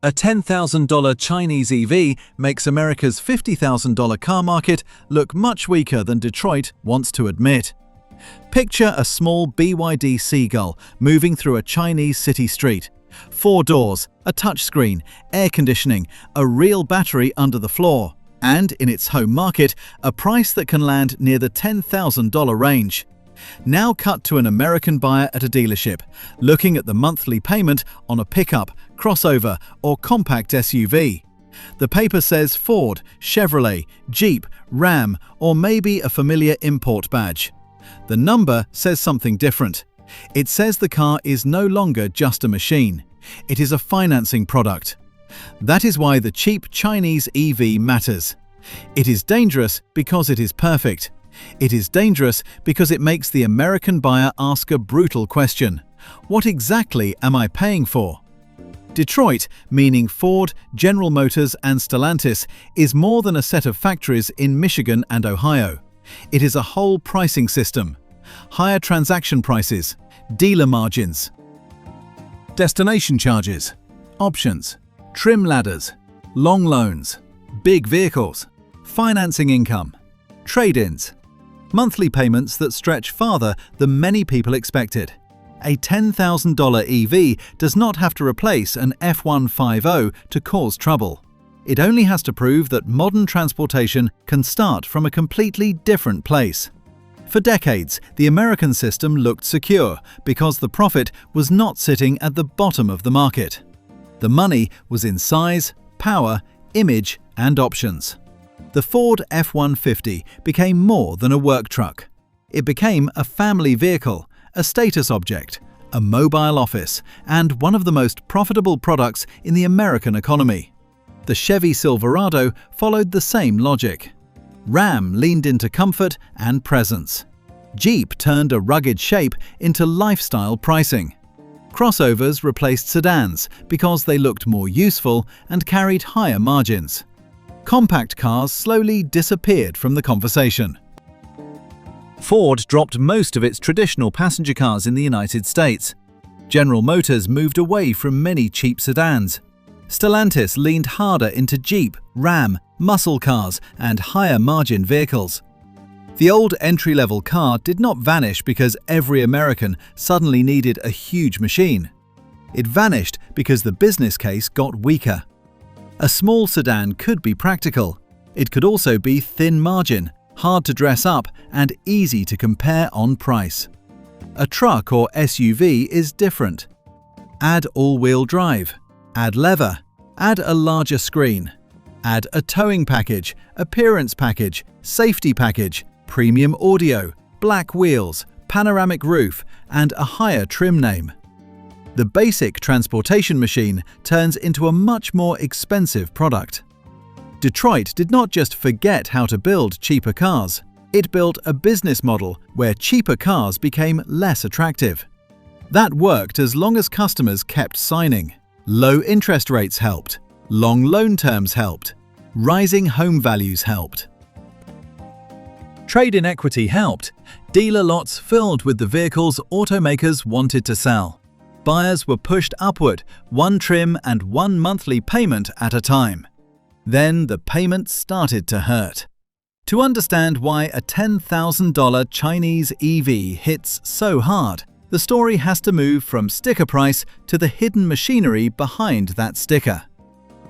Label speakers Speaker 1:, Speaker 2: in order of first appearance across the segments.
Speaker 1: A $10,000 Chinese EV makes America's $50,000 car market look much weaker than Detroit wants to admit. Picture a small BYD Seagull moving through a Chinese city street. 4 doors, a touchscreen, air conditioning, a real battery under the floor, and in its home market, a price that can land near the $10,000 range. Now cut to an American buyer at a dealership, looking at the monthly payment on a pickup, crossover, or compact SUV. The paper says Ford, Chevrolet, Jeep, Ram, or maybe a familiar import badge. The number says something different. It says the car is no longer just a machine. It is a financing product. That is why the cheap Chinese EV matters. It is dangerous because it is perfect. It is dangerous because it makes the American buyer ask a brutal question. What exactly am I paying for? Detroit, meaning Ford, General Motors, and Stellantis, is more than a set of factories in Michigan and Ohio. It is a whole pricing system. Higher transaction prices, dealer margins, destination charges, options, trim ladders, long loans, big vehicles, financing income, trade-ins, monthly payments that stretch farther than many people expected. A $10,000 EV does not have to replace an F-150 to cause trouble. It only has to prove that modern transportation can start from a completely different place. For decades, the American system looked secure because the profit was not sitting at the bottom of the market. The money was in size, power, image, and options. The Ford F-150 became more than a work truck. It became a family vehicle, a status object, a mobile office, and one of the most profitable products in the American economy. The Chevy Silverado followed the same logic. Ram leaned into comfort and presence. Jeep turned a rugged shape into lifestyle pricing. Crossovers replaced sedans because they looked more useful and carried higher margins. Compact cars slowly disappeared from the conversation. Ford dropped most of its traditional passenger cars in the United States. General Motors moved away from many cheap sedans. Stellantis leaned harder into Jeep, Ram, muscle cars, and higher-margin vehicles. The old entry-level car did not vanish because every American suddenly needed a huge machine. It vanished because the business case got weaker. A small sedan could be practical. It could also be thin margin, hard to dress up, and easy to compare on price. A truck or SUV is different. Add all-wheel drive. Add leather. Add a larger screen. Add a towing package, appearance package, safety package, premium audio, black wheels, panoramic roof, and a higher trim name. The basic transportation machine turns into a much more expensive product. Detroit did not just forget how to build cheaper cars. It built a business model where cheaper cars became less attractive. That worked as long as customers kept signing. Low interest rates helped. Long loan terms helped. Rising home values helped. Trade-in equity helped. Dealer lots filled with the vehicles automakers wanted to sell. Buyers were pushed upward, one trim and one monthly payment at a time. Then the payment started to hurt. To understand why a $10,000 Chinese EV hits so hard, the story has to move from sticker price to the hidden machinery behind that sticker.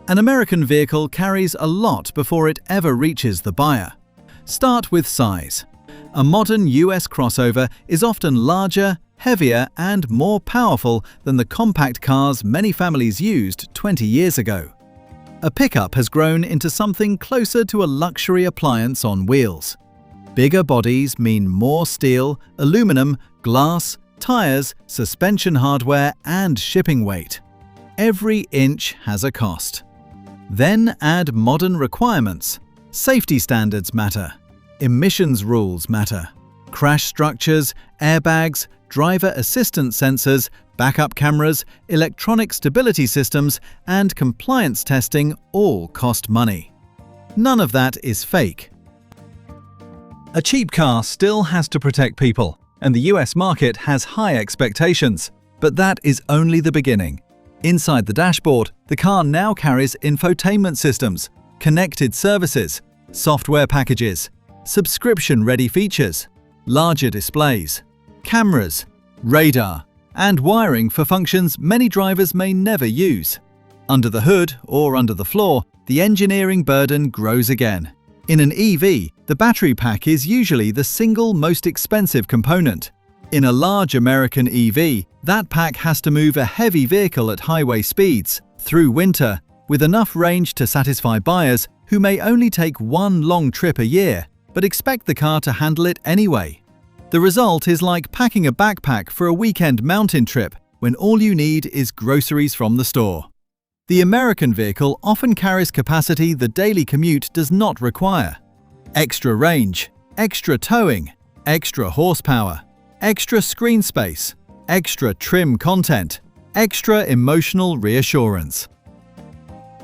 Speaker 1: An American vehicle carries a lot before it ever reaches the buyer. Start with size. A modern US crossover is often larger, heavier, and more powerful than the compact cars many families used 20 years ago. A pickup has grown into something closer to a luxury appliance on wheels. Bigger bodies mean more steel, aluminum, glass, tires, suspension hardware, and shipping weight. Every inch has a cost. Then add modern requirements. Safety standards matter. Emissions rules matter. Crash structures, airbags, driver assistance sensors, backup cameras, electronic stability systems, and compliance testing all cost money. None of that is fake. A cheap car still has to protect people, and the US market has high expectations. But that is only the beginning. Inside the dashboard, The car now carries infotainment systems, connected services, software packages, subscription-ready features, larger displays, cameras, radar, and wiring for functions many drivers may never use. Under the hood or under the floor, the engineering burden grows again. In an EV, the battery pack is usually the single most expensive component. In a large American EV, that pack has to move a heavy vehicle at highway speeds, through winter, with enough range to satisfy buyers who may only take one long trip a year, but expect the car to handle it anyway. The result is like packing a backpack for a weekend mountain trip when all you need is groceries from the store. The American vehicle often carries capacity the daily commute does not require. Extra range, extra towing, extra horsepower, extra screen space, extra trim content, extra emotional reassurance.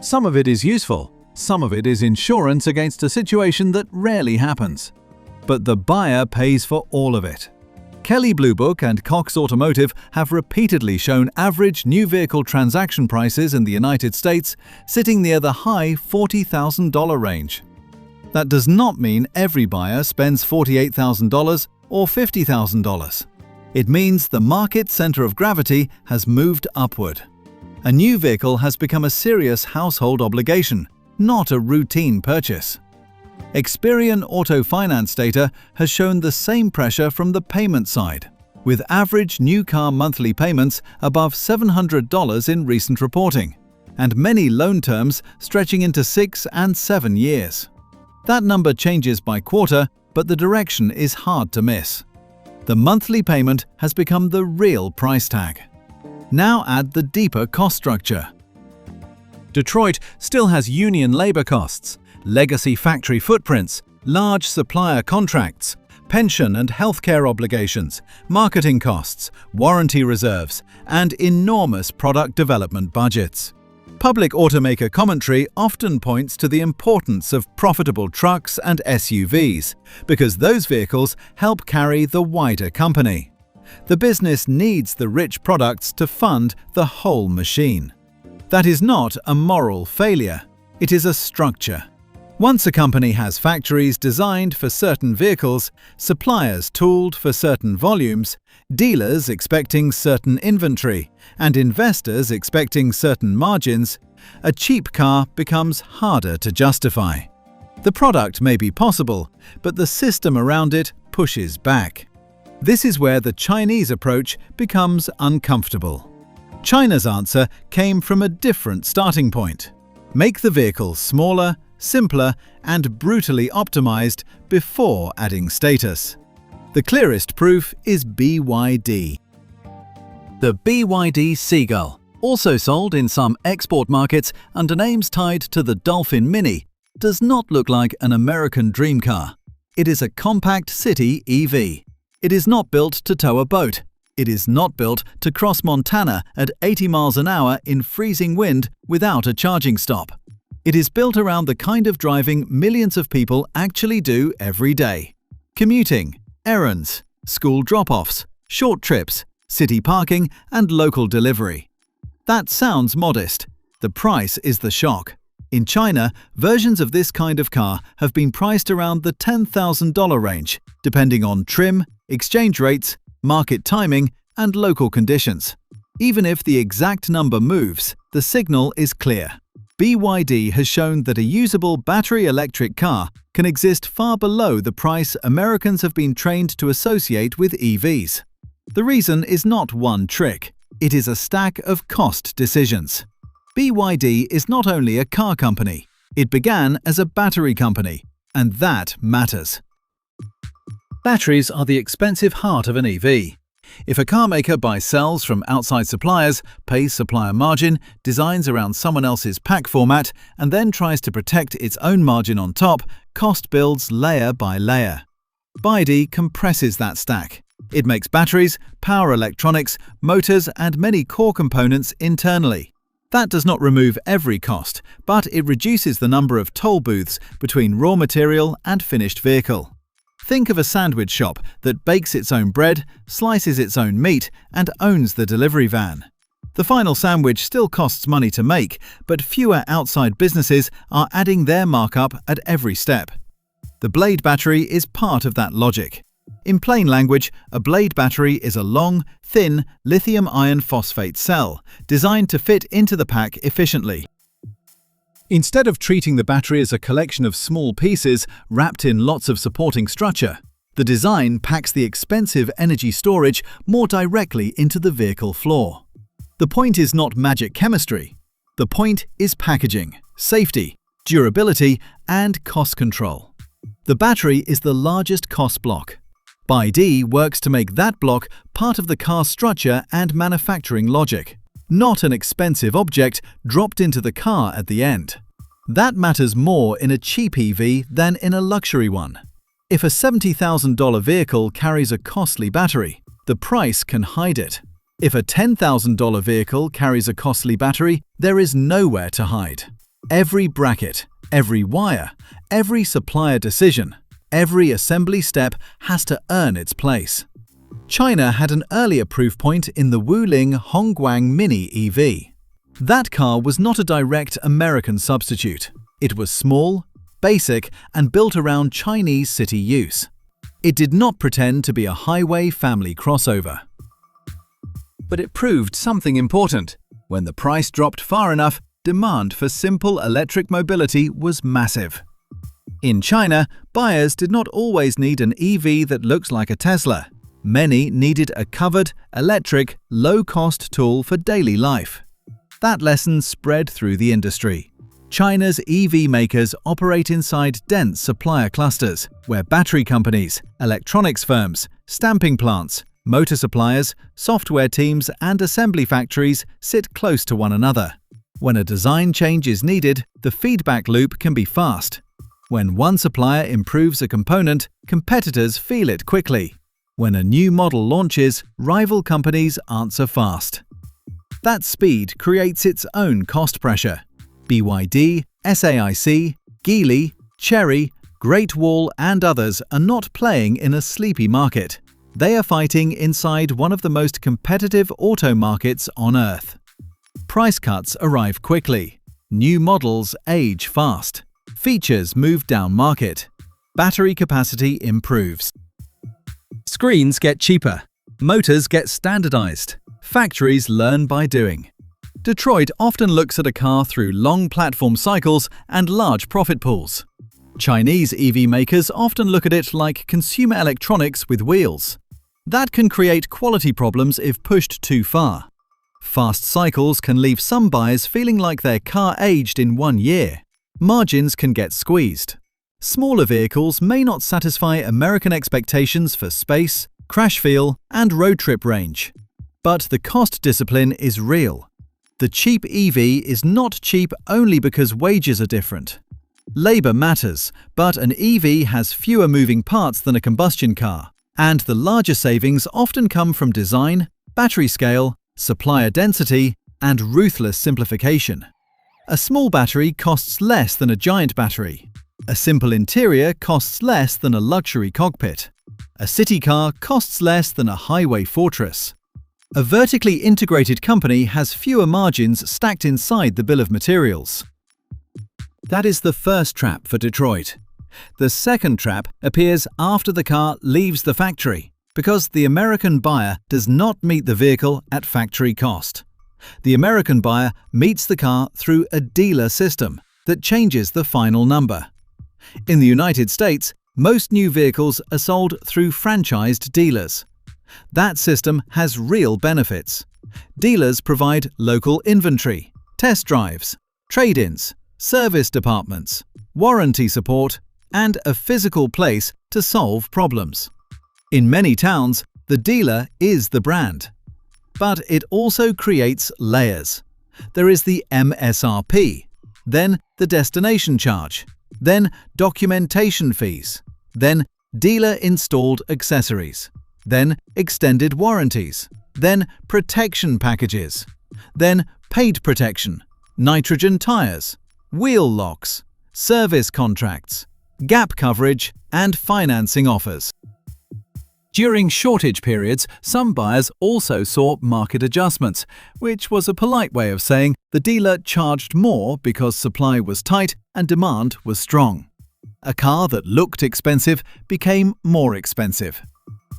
Speaker 1: Some of it is useful, some of it is insurance against a situation that rarely happens. But the buyer pays for all of it. Kelley Blue Book and Cox Automotive have repeatedly shown average new vehicle transaction prices in the United States sitting near the high $40,000 range. That does not mean every buyer spends $48,000 or $50,000. It means the market center of gravity has moved upward. A new vehicle has become a serious household obligation, not a routine purchase. Experian Auto Finance data has shown the same pressure from the payment side, with average new car monthly payments above $700 in recent reporting, and many loan terms stretching into 6 and 7 years. That number changes by quarter, but the direction is hard to miss. The monthly payment has become the real price tag. Now add the deeper cost structure. Detroit still has union labor costs, legacy factory footprints, large supplier contracts, pension and healthcare obligations, marketing costs, warranty reserves, and enormous product development budgets. Public automaker commentary often points to the importance of profitable trucks and SUVs, because those vehicles help carry the wider company. The business needs the rich products to fund the whole machine. That is not a moral failure, it is a structure. Once a company has factories designed for certain vehicles, suppliers tooled for certain volumes, dealers expecting certain inventory, and investors expecting certain margins, a cheap car becomes harder to justify. The product may be possible, but the system around it pushes back. This is where the Chinese approach becomes uncomfortable. China's answer came from a different starting point. Make the vehicle smaller, simpler, and brutally optimized before adding status. The clearest proof is BYD. The BYD Seagull, also sold in some export markets under names tied to the Dolphin Mini, does not look like an American dream car. It is a compact city EV. It is not built to tow a boat. It is not built to cross Montana at 80 miles an hour in freezing wind without a charging stop. It is built around the kind of driving millions of people actually do every day. Commuting, errands, school drop-offs, short trips, city parking, and local delivery. That sounds modest. The price is the shock. In China, versions of this kind of car have been priced around the $10,000 range, depending on trim, exchange rates, market timing, and local conditions. Even if the exact number moves, the signal is clear. BYD has shown that a usable battery electric car can exist far below the price Americans have been trained to associate with EVs. The reason is not one trick. It is a stack of cost decisions. BYD is not only a car company. It began as a battery company, and that matters. Batteries are the expensive heart of an EV. If a car maker buys cells from outside suppliers, pays supplier margin, designs around someone else's pack format, and then tries to protect its own margin on top, cost builds layer by layer. BYD compresses that stack. It makes batteries, power electronics, motors, and many core components internally. That does not remove every cost, but it reduces the number of toll booths between raw material and finished vehicle. Think of a sandwich shop that bakes its own bread, slices its own meat, and owns the delivery van. The final sandwich still costs money to make, but fewer outside businesses are adding their markup at every step. The blade battery is part of that logic. In plain language, a blade battery is a long, thin lithium iron phosphate cell designed to fit into the pack efficiently. Instead of treating the battery as a collection of small pieces wrapped in lots of supporting structure, the design packs the expensive energy storage more directly into the vehicle floor. The point is not magic chemistry. The point is packaging, safety, durability, and cost control. The battery is the largest cost block. BYD works to make that block part of the car structure and manufacturing logic, not an expensive object dropped into the car at the end. That matters more in a cheap EV than in a luxury one. If a $70,000 vehicle carries a costly battery, the price can hide it. If a $10,000 vehicle carries a costly battery, there is nowhere to hide. Every bracket, every wire, every supplier decision, every assembly step has to earn its place. China had an earlier proof point in the Wuling Hongguang Mini EV. That car was not a direct American substitute. It was small, basic, and built around Chinese city use. It did not pretend to be a highway family crossover. But it proved something important. When the price dropped far enough, demand for simple electric mobility was massive. In China, buyers did not always need an EV that looks like a Tesla. Many needed a covered, electric, low-cost tool for daily life. That lesson spread through the industry. China's EV makers operate inside dense supplier clusters, where battery companies, electronics firms, stamping plants, motor suppliers, software teams, and assembly factories sit close to one another. When a design change is needed, the feedback loop can be fast. When one supplier improves a component, competitors feel it quickly. When a new model launches, rival companies answer fast. That speed creates its own cost pressure. BYD, SAIC, Geely, Chery, Great Wall, and others are not playing in a sleepy market. They are fighting inside one of the most competitive auto markets on Earth. Price cuts arrive quickly. New models age fast. Features move down market. Battery capacity improves. Screens get cheaper. Motors get standardized. Factories learn by doing. Detroit often looks at a car through long platform cycles and large profit pools. Chinese EV makers often look at it like consumer electronics with wheels. That can create quality problems if pushed too far. Fast cycles can leave some buyers feeling like their car aged in 1 year. Margins can get squeezed. Smaller vehicles may not satisfy American expectations for space, crash feel, and road trip range. But the cost discipline is real. The cheap EV is not cheap only because wages are different. Labor matters, but an EV has fewer moving parts than a combustion car, and the larger savings often come from design, battery scale, supplier density, and ruthless simplification. A small battery costs less than a giant battery. A simple interior costs less than a luxury cockpit. A city car costs less than a highway fortress. A vertically integrated company has fewer margins stacked inside the bill of materials. That is the first trap for Detroit. The second trap appears after the car leaves the factory, because the American buyer does not meet the vehicle at factory cost. The American buyer meets the car through a dealer system that changes the final number. In the United States, most new vehicles are sold through franchised dealers. That system has real benefits. Dealers provide local inventory, test drives, trade-ins, service departments, warranty support, and a physical place to solve problems. In many towns, the dealer is the brand. But it also creates layers. There is the MSRP, then the destination charge, then documentation fees, then dealer-installed accessories, then extended warranties, then protection packages, then paint protection, nitrogen tires, wheel locks, service contracts, gap coverage, and financing offers. During shortage periods, some buyers also saw market adjustments, which was a polite way of saying the dealer charged more because supply was tight and demand was strong. A car that looked expensive became more expensive.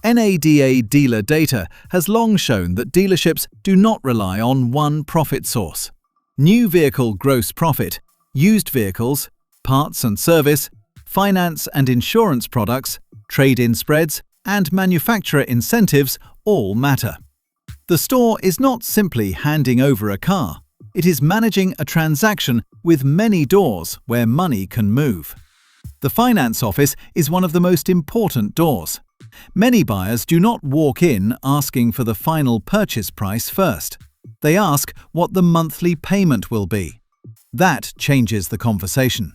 Speaker 1: NADA dealer data has long shown that dealerships do not rely on one profit source. New vehicle gross profit, used vehicles, parts and service, finance and insurance products, trade-in spreads, and manufacturer incentives all matter. The store is not simply handing over a car. It is managing a transaction with many doors where money can move. The finance office is one of the most important doors. Many buyers do not walk in asking for the final purchase price first. They ask what the monthly payment will be. That changes the conversation.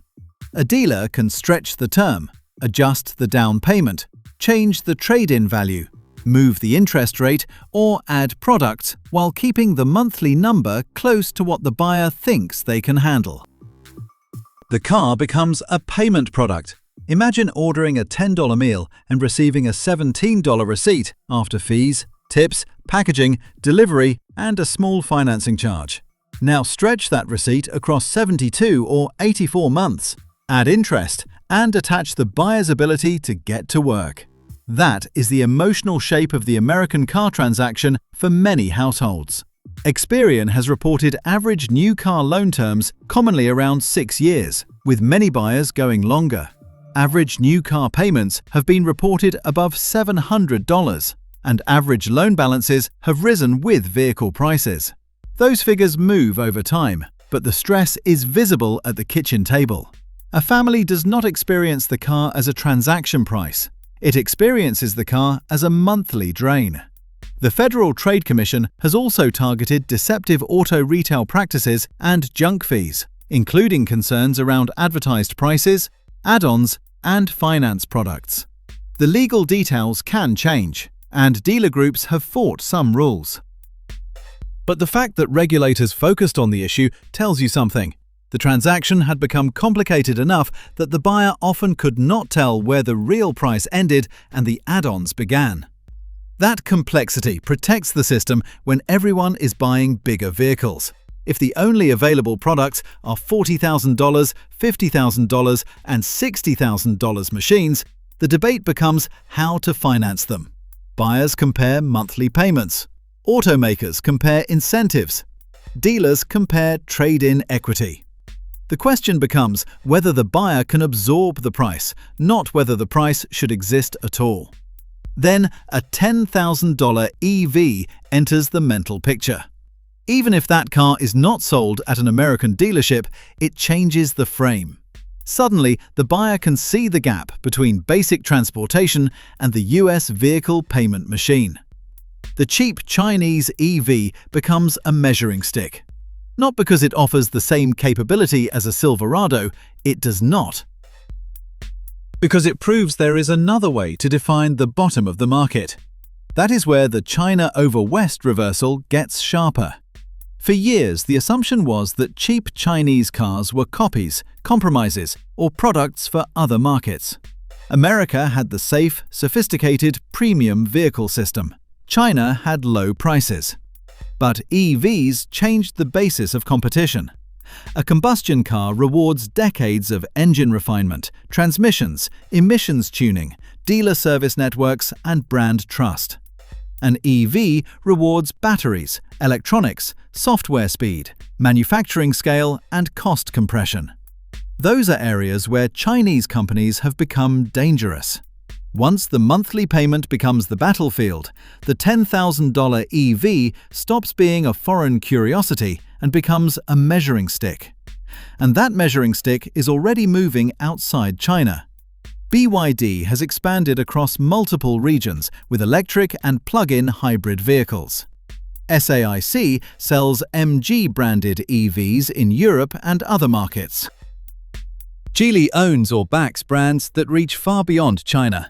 Speaker 1: A dealer can stretch the term, adjust the down payment, change the trade-in value, move the interest rate, or add products while keeping the monthly number close to what the buyer thinks they can handle. The car becomes a payment product. Imagine ordering a $10 meal and receiving a $17 receipt after fees, tips, packaging, delivery, and a small financing charge. Now stretch that receipt across 72 or 84 months, add interest, and attach the buyer's ability to get to work. That is the emotional shape of the American car transaction for many households. Experian has reported average new car loan terms commonly around 6 years, with many buyers going longer. Average new car payments have been reported above $700, and average loan balances have risen with vehicle prices. Those figures move over time, but the stress is visible at the kitchen table. A family does not experience the car as a transaction price. It experiences the car as a monthly drain. The Federal Trade Commission has also targeted deceptive auto retail practices and junk fees, including concerns around advertised prices, add-ons, and finance products. The legal details can change, and dealer groups have fought some rules. But the fact that regulators focused on the issue tells you something. The transaction had become complicated enough that the buyer often could not tell where the real price ended and the add-ons began. That complexity protects the system when everyone is buying bigger vehicles. If the only available products are $40,000, $50,000, and $60,000 machines, the debate becomes how to finance them. Buyers compare monthly payments. Automakers compare incentives. Dealers compare trade-in equity. The question becomes whether the buyer can absorb the price, not whether the price should exist at all. Then a $10,000 EV enters the mental picture. Even if that car is not sold at an American dealership, it changes the frame. Suddenly, the buyer can see the gap between basic transportation and the US vehicle payment machine. The cheap Chinese EV becomes a measuring stick. Not because it offers the same capability as a Silverado, it does not. Because it proves there is another way to define the bottom of the market. That is where the China over West reversal gets sharper. For years, the assumption was that cheap Chinese cars were copies, compromises, or products for other markets. America had the safe, sophisticated, premium vehicle system. China had low prices. But EVs changed the basis of competition. A combustion car rewards decades of engine refinement, transmissions, emissions tuning, dealer service networks, and brand trust. An EV rewards batteries, electronics, software speed, manufacturing scale, and cost compression. Those are areas where Chinese companies have become dangerous. Once the monthly payment becomes the battlefield, the $10,000 EV stops being a foreign curiosity and becomes a measuring stick. And that measuring stick is already moving outside China. BYD has expanded across multiple regions with electric and plug-in hybrid vehicles. SAIC sells MG-branded EVs in Europe and other markets. Geely owns or backs brands that reach far beyond China.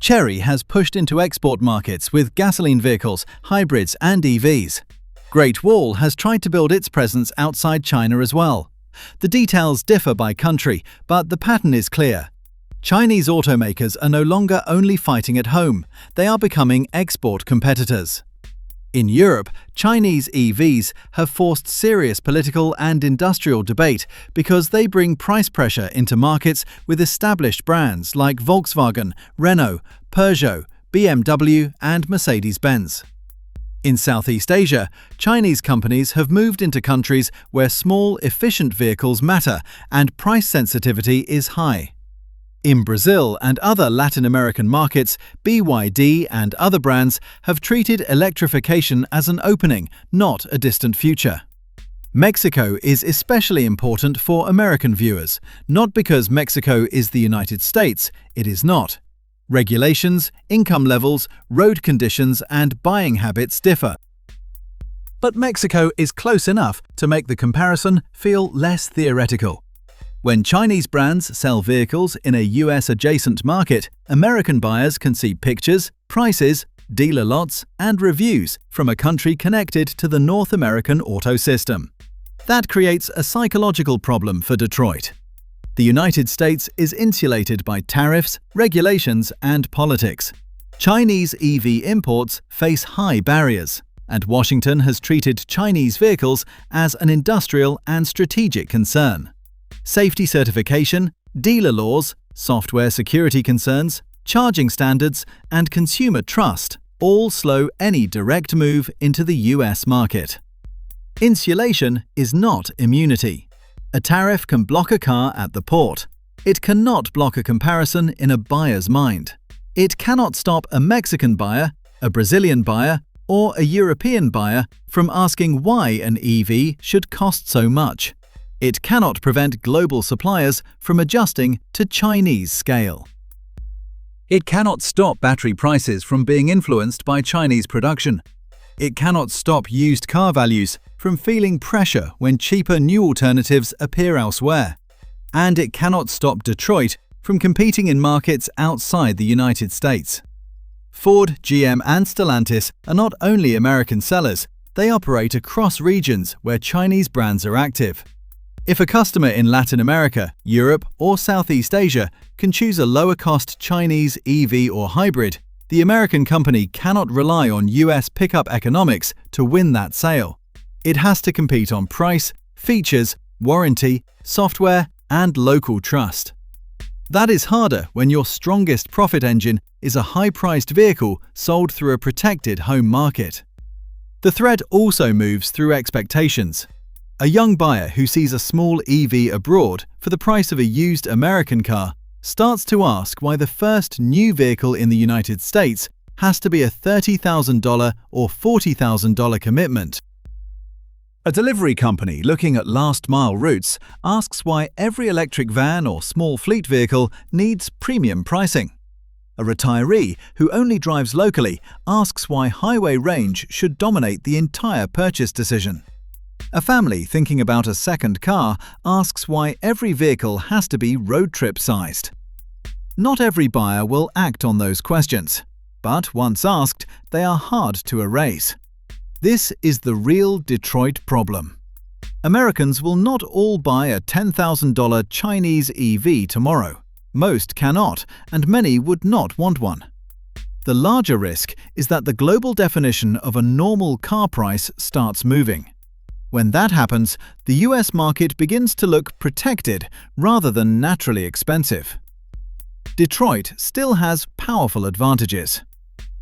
Speaker 1: Chery has pushed into export markets with gasoline vehicles, hybrids, and EVs. Great Wall has tried to build its presence outside China as well. The details differ by country, but the pattern is clear. Chinese automakers are no longer only fighting at home, they are becoming export competitors. In Europe, Chinese EVs have forced serious political and industrial debate because they bring price pressure into markets with established brands like Volkswagen, Renault, Peugeot, BMW and Mercedes-Benz. In Southeast Asia, Chinese companies have moved into countries where small, efficient vehicles matter and price sensitivity is high. In Brazil and other Latin American markets, BYD and other brands have treated electrification as an opening, not a distant future. Mexico is especially important for American viewers, not because Mexico is the United States, it is not. Regulations, income levels, road conditions and buying habits differ. But Mexico is close enough to make the comparison feel less theoretical. When Chinese brands sell vehicles in a US-adjacent market, American buyers can see pictures, prices, dealer lots, and reviews from a country connected to the North American auto system. That creates a psychological problem for Detroit. The United States is insulated by tariffs, regulations, and politics. Chinese EV imports face high barriers, and Washington has treated Chinese vehicles as an industrial and strategic concern. Safety certification, dealer laws, software security concerns, charging standards, and consumer trust all slow any direct move into the US market. Insulation is not immunity. A tariff can block a car at the port. It cannot block a comparison in a buyer's mind. It cannot stop a Mexican buyer, a Brazilian buyer, or a European buyer from asking why an EV should cost so much. It cannot prevent global suppliers from adjusting to Chinese scale. It cannot stop battery prices from being influenced by Chinese production. It cannot stop used car values from feeling pressure when cheaper new alternatives appear elsewhere. And it cannot stop Detroit from competing in markets outside the United States. Ford, GM and Stellantis are not only American sellers, they operate across regions where Chinese brands are active. If a customer in Latin America, Europe or Southeast Asia can choose a lower-cost Chinese EV or hybrid, the American company cannot rely on US pickup economics to win that sale. It has to compete on price, features, warranty, software, and local trust. That is harder when your strongest profit engine is a high-priced vehicle sold through a protected home market. The thread also moves through expectations. A young buyer who sees a small EV abroad for the price of a used American car starts to ask why the first new vehicle in the United States has to be a $30,000 or $40,000 commitment. A delivery company looking at last-mile routes asks why every electric van or small fleet vehicle needs premium pricing. A retiree who only drives locally asks why highway range should dominate the entire purchase decision. A family thinking about a second car asks why every vehicle has to be road trip sized. Not every buyer will act on those questions, but once asked, they are hard to erase. This is the real Detroit problem. Americans will not all buy a $10,000 Chinese EV tomorrow. Most cannot, and many would not want one. The larger risk is that the global definition of a normal car price starts moving. When that happens, the US market begins to look protected rather than naturally expensive. Detroit still has powerful advantages.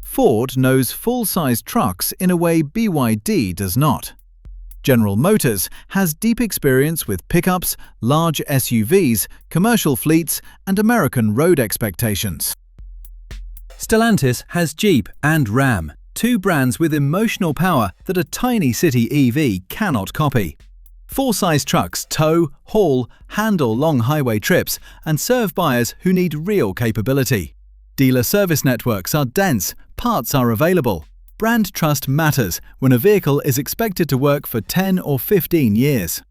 Speaker 1: Ford knows full-size trucks in a way BYD does not. General Motors has deep experience with pickups, large SUVs, commercial fleets, and American road expectations. Stellantis has Jeep and Ram, two brands with emotional power that a tiny city EV cannot copy. Full-size trucks tow, haul, handle long highway trips, and serve buyers who need real capability. Dealer service networks are dense, parts are available. Brand trust matters when a vehicle is expected to work for 10 or 15 years.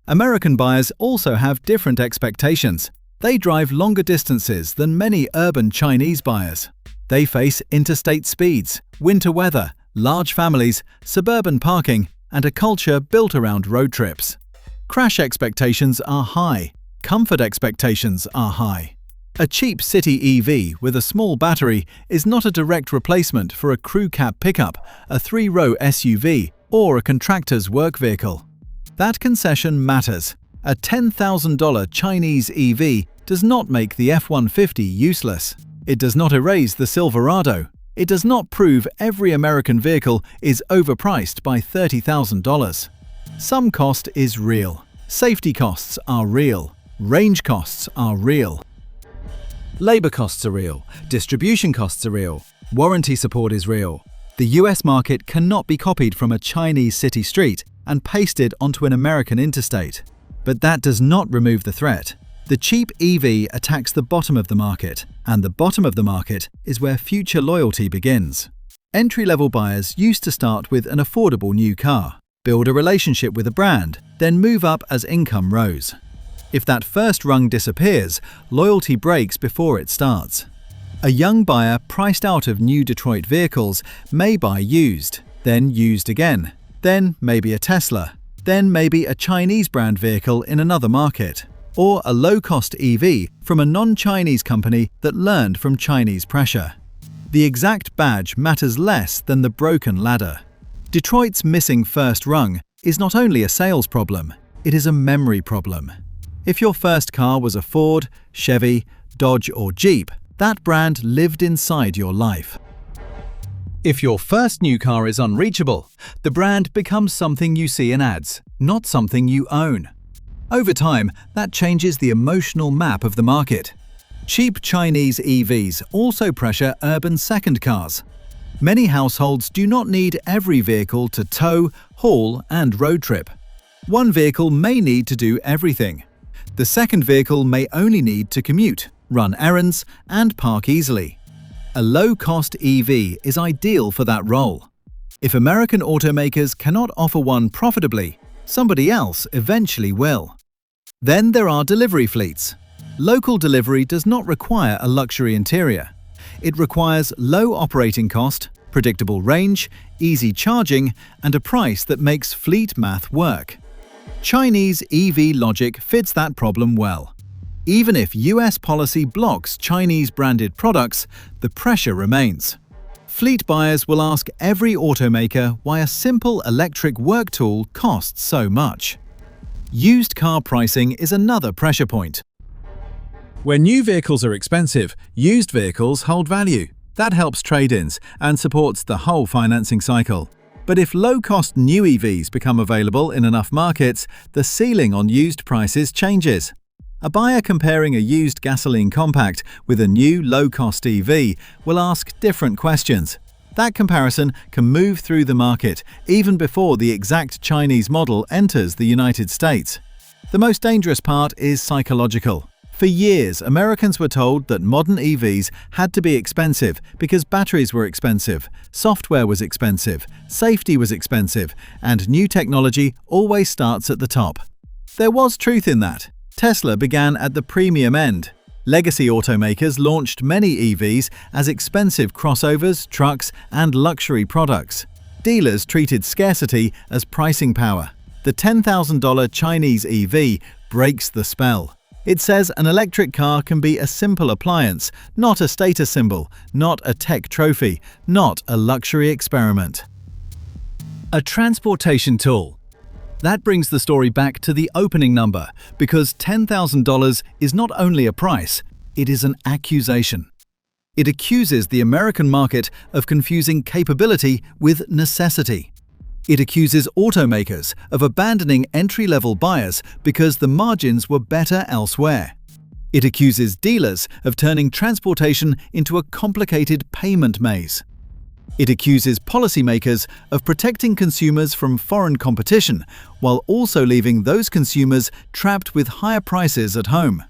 Speaker 1: American buyers also have different expectations. They drive longer distances than many urban Chinese buyers. They face interstate speeds, winter weather, large families, suburban parking, and a culture built around road trips. Crash expectations are high. Comfort expectations are high. A cheap city EV with a small battery is not a direct replacement for a crew cab pickup, a 3-row SUV, or a contractor's work vehicle. That concession matters. A $10,000 Chinese EV does not make the F-150 useless. It does not erase the Silverado. It does not prove every American vehicle is overpriced by $30,000. Some cost is real. Safety costs are real. Range costs are real. Labor costs are real. Distribution costs are real. Warranty support is real. The US market cannot be copied from a Chinese city street and pasted onto an American interstate. But that does not remove the threat. The cheap EV attacks the bottom of the market, and the bottom of the market is where future loyalty begins. Entry-level buyers used to start with an affordable new car, build a relationship with a brand, then move up as income rose. If that first rung disappears, loyalty breaks before it starts. A young buyer priced out of new Detroit vehicles may buy used, then used again, then maybe a Tesla, then maybe a Chinese brand vehicle in another market, or a low-cost EV from a non-Chinese company that learned from Chinese pressure. The exact badge matters less than the broken ladder. Detroit's missing first rung is not only a sales problem, it is a memory problem. If your first car was a Ford, Chevy, Dodge or Jeep, that brand lived inside your life. If your first new car is unreachable, the brand becomes something you see in ads, not something you own. Over time, that changes the emotional map of the market. Cheap Chinese EVs also pressure urban second cars. Many households do not need every vehicle to tow, haul, and road trip. One vehicle may need to do everything. The second vehicle may only need to commute, run errands, and park easily. A low-cost EV is ideal for that role. If American automakers cannot offer one profitably, somebody else eventually will. Then there are delivery fleets. Local delivery does not require a luxury interior. It requires low operating cost, predictable range, easy charging, and a price that makes fleet math work. Chinese EV logic fits that problem well. Even if US policy blocks Chinese-branded products, the pressure remains. Fleet buyers will ask every automaker why a simple electric work tool costs so much. Used car pricing is another pressure point. When new vehicles are expensive, used vehicles hold value. That helps trade-ins and supports the whole financing cycle. But if low-cost new EVs become available in enough markets, the ceiling on used prices changes. A buyer comparing a used gasoline compact with a new low-cost EV will ask different questions. That comparison can move through the market even before the exact Chinese model enters the United States. The most dangerous part is psychological. For years, Americans were told that modern EVs had to be expensive because batteries were expensive, software was expensive, safety was expensive, and new technology always starts at the top. There was truth in that. Tesla began at the premium end. Legacy automakers launched many EVs as expensive crossovers, trucks, and luxury products. Dealers treated scarcity as pricing power. The $10,000 Chinese EV breaks the spell. It says an electric car can be a simple appliance, not a status symbol, not a tech trophy, not a luxury experiment. A transportation tool. That brings the story back to the opening number, because $10,000 is not only a price, it is an accusation. It accuses the American market of confusing capability with necessity. It accuses automakers of abandoning entry-level buyers because the margins were better elsewhere. It accuses dealers of turning transportation into a complicated payment maze. It accuses policymakers of protecting consumers from foreign competition while also leaving those consumers trapped with higher prices at home.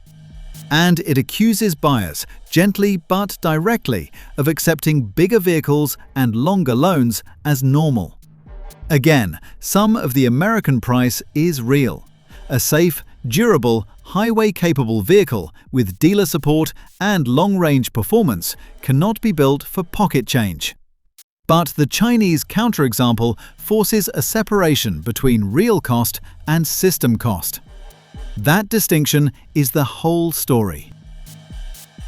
Speaker 1: And it accuses buyers, gently but directly, of accepting bigger vehicles and longer loans as normal. Again, some of the American price is real. A safe, durable, highway-capable vehicle with dealer support and long-range performance cannot be built for pocket change. But the Chinese counterexample forces a separation between real cost and system cost. That distinction is the whole story.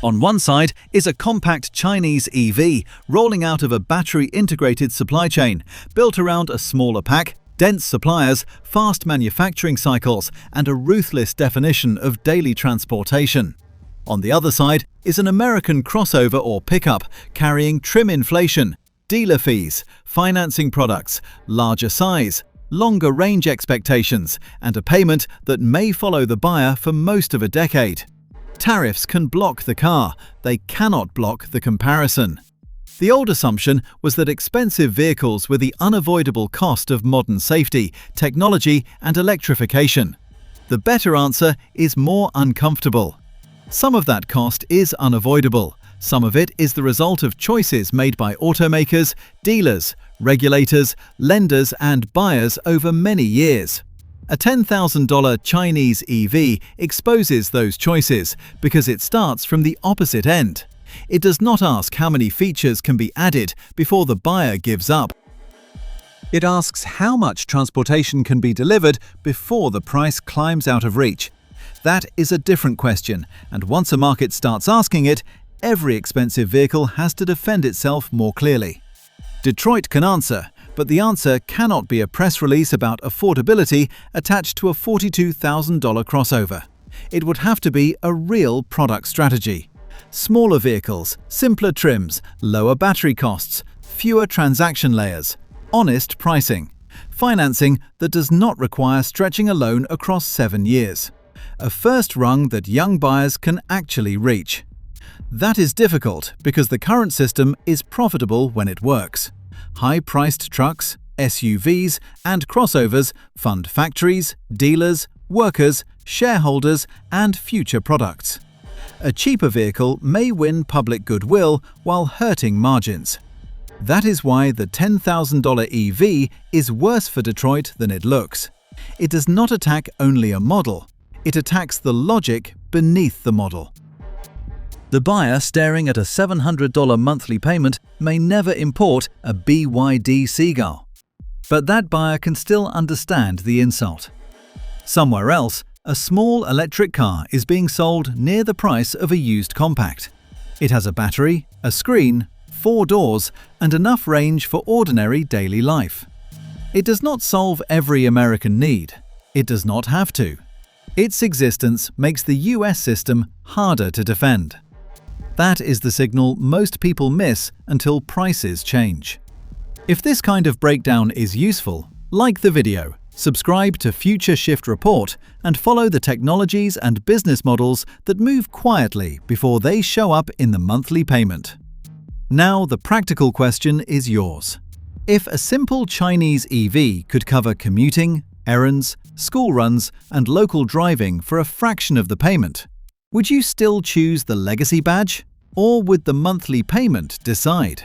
Speaker 1: On one side is a compact Chinese EV rolling out of a battery-integrated supply chain built around a smaller pack, dense suppliers, fast manufacturing cycles, and a ruthless definition of daily transportation. On the other side is an American crossover or pickup carrying trim inflation, dealer fees, financing products, larger size, longer range expectations, and a payment that may follow the buyer for most of a decade. Tariffs can block the car, they cannot block the comparison. The old assumption was that expensive vehicles were the unavoidable cost of modern safety, technology, and electrification. The better answer is more uncomfortable. Some of that cost is unavoidable. Some of it is the result of choices made by automakers, dealers, regulators, lenders, and buyers over many years. A $10,000 Chinese EV exposes those choices because it starts from the opposite end. It does not ask how many features can be added before the buyer gives up. It asks how much transportation can be delivered before the price climbs out of reach. That is a different question, and once a market starts asking it, every expensive vehicle has to defend itself more clearly. Detroit can answer, but the answer cannot be a press release about affordability attached to a $42,000 crossover. It would have to be a real product strategy. Smaller vehicles, simpler trims, lower battery costs, fewer transaction layers, honest pricing, financing that does not require stretching a loan across 7 years. A first rung that young buyers can actually reach. That is difficult because the current system is profitable when it works. High-priced trucks, SUVs, and crossovers fund factories, dealers, workers, shareholders, and future products. A cheaper vehicle may win public goodwill while hurting margins. That is why the $10,000 EV is worse for Detroit than it looks. It does not attack only a model, it attacks the logic beneath the model. The buyer staring at a $700 monthly payment may never import a BYD Seagull. But that buyer can still understand the insult. Somewhere else, a small electric car is being sold near the price of a used compact. It has a battery, a screen, 4 doors, and enough range for ordinary daily life. It does not solve every American need. It does not have to. Its existence makes the US system harder to defend. That is the signal most people miss until prices change. If this kind of breakdown is useful, like the video, subscribe to Future Shift Report, and follow the technologies and business models that move quietly before they show up in the monthly payment. Now the practical question is yours. If a simple Chinese EV could cover commuting, errands, school runs, and local driving for a fraction of the payment, would you still choose the legacy badge, or would the monthly payment decide?